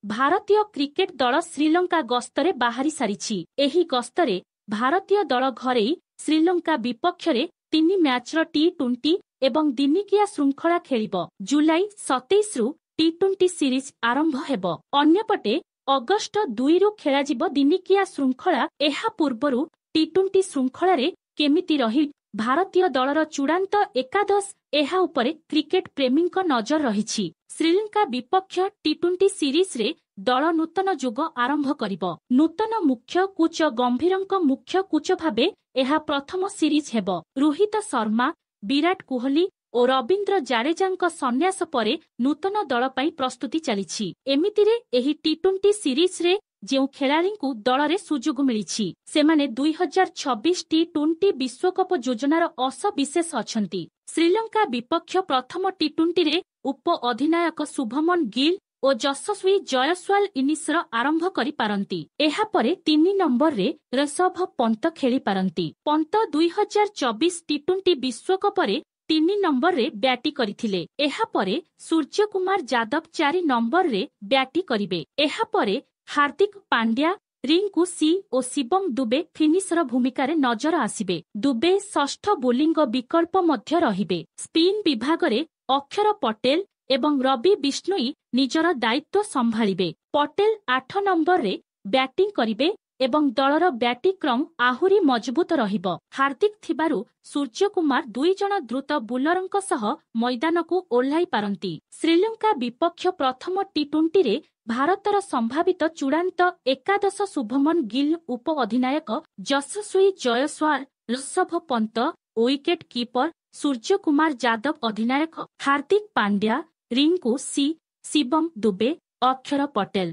ଭାରତୀୟ କ୍ରିକେଟ ଦଳ ଶ୍ରୀଲଙ୍କା ଗସ୍ତରେ ବାହାରି ସାରିଛି। ଏହି ଗସ୍ତରେ ଭାରତୀୟ ଦଳ ଘରେଇ ଶ୍ରୀଲଙ୍କା ବିପକ୍ଷରେ 3 ମ୍ୟାଚର ଟି-20 ଏବଂ ଦିନିକିଆ ଶୃଙ୍ଖଳା ଖେଳିବ। ଜୁଲାଇ 27ରୁ ଟି-20 ସିରିଜ୍ ଆରମ୍ଭ ହେବ। ଅନ୍ୟପଟେ ଅଗଷ୍ଟ 2ରୁ ଖେଳାଯିବ ଦିନିକିଆ ଶୃଙ୍ଖଳା। ଏହା ପୂର୍ବରୁ ଟି-20 ଶୃଙ୍ଖଳାରେ କେମିତି ରହି ଭାରତୀୟ ଦଳର ଚୂଡ଼ାନ୍ତ ଏକାଦଶ, ଏହା ଉପରେ କ୍ରିକେଟ ପ୍ରେମୀଙ୍କ ନଜର ରହିଛି। ଶ୍ରୀଲଙ୍କା ବିପକ୍ଷ ଟି-20 ସିରିଜରେ ଦଳ ନୂତନ ଯୁଗ ଆରମ୍ଭ କରିବ। ନୂତନ ମୁଖ୍ୟ କୋଚ ଗମ୍ଭୀରଙ୍କ ମୁଖ୍ୟ କୋଚ ଭାବେ ଏହା ପ୍ରଥମ ସିରିଜ୍ ହେବ। ରୋହିତ ଶର୍ମା, ବିରାଟ କୋହଲି ଓ ରବୀନ୍ଦ୍ର ଜାଡେଜାଙ୍କ ସନ୍ନ୍ୟାସ ପରେ ନୂତନ ଦଳ ପାଇଁ ପ୍ରସ୍ତୁତି ଚାଲିଛି। ଏମିତିରେ ଏହି ଟି-20 ସିରିଜରେ ଯେଉଁ ଖେଳାଳିଙ୍କୁ ଦଳରେ ସୁଯୋଗ ମିଳିଛି, ସେମାନେ 2026 ଟି-20 ବିଶ୍ୱକପ ଯୋଜନାର ଅଂଶବିଶେଷ ଅଛନ୍ତି। ଶ୍ରୀଲଙ୍କା ବିପକ୍ଷ ପ୍ରଥମ ଟି-20ରେ ଉପ ଅଧିନାୟକ ଶୁଭମନ ଗିଲ୍ ଓ ଯଶସ୍ୱୀ ଜୟସ୍ୱାଲ ଇନିଂସର ଆରମ୍ଭ କରିପାରନ୍ତି। ଏହାପରେ 3 ନମ୍ବରରେ ଋଷଭ ପନ୍ତ ଖେଳିପାରନ୍ତି। ପନ୍ତ 2024 ଟି-20 ବିଶ୍ୱକପରେ 3 ନମ୍ବରରେ ବ୍ୟାଟିଂ କରିଥିଲେ। ଏହାପରେ ସୂର୍ଯ୍ୟକୁମାର ଯାଦବ 4 ନମ୍ବରରେ ବ୍ୟାଟିଂ କରିବେ। ଏହାପରେ ହାର୍ଦ୍ଦିକ ପାଣ୍ଡ୍ୟା, ରିଙ୍କୁ ସି ଓ ଶିବମ ଦୁବେ ଫିନିଶର ଭୂମିକାରେ ନଜର ଆସିବେ। ଦୁବେ ଷଷ୍ଠ ବୋଲିଂ ବିକଳ୍ପ ମଧ୍ୟ ରହିବେ। ସ୍ପିନ୍ ବିଭାଗରେ ଅକ୍ଷର ପଟେଲ ଏବଂ ରବି ବିଷ୍ଣୋଇ ନିଜର ଦାୟିତ୍ୱ ସମ୍ଭାଳିବେ। ପଟେଲ 8 ନମ୍ବରରେ ବ୍ୟାଟିଂ କରିବେ ଏବଂ ଦଳର ବ୍ୟାଟିଂ କ୍ରମ ଆହୁରି ମଜବୁତ ରହିବ। ହାର୍ଦ୍ଦିକ ଥିବାରୁ ସୂର୍ଯ୍ୟକୁମାର 2 ଜଣ ଦ୍ରୁତ ବୋଲରଙ୍କ ସହ ମଇଦାନକୁ ଓହ୍ଲାଇ ପାରନ୍ତି। ଶ୍ରୀଲଙ୍କା ବିପକ୍ଷ ପ୍ରଥମ ଟି-20ରେ ଭାରତର ସମ୍ଭାବିତ ଚୂଡ଼ାନ୍ତ ଏକାଦଶ ଶୁଭମନ ଗିଲ୍, ଉପ ଅଧିନାୟକ ଯଶସ୍ୱୀ ଜୟସ୍ୱାଲ, ଋଷଭ ପନ୍ତ, ୱିକେଟ କିପର ସୂର୍ଯ୍ୟକୁମାର ଯାଦବ, ଅଧିନାୟକ ହାର୍ଦ୍ଦିକ ପାଣ୍ଡ୍ୟା, ରିଙ୍କୁ ସି, ଶିବମ ଦୁବେ, ଅକ୍ଷର ପଟେଲ।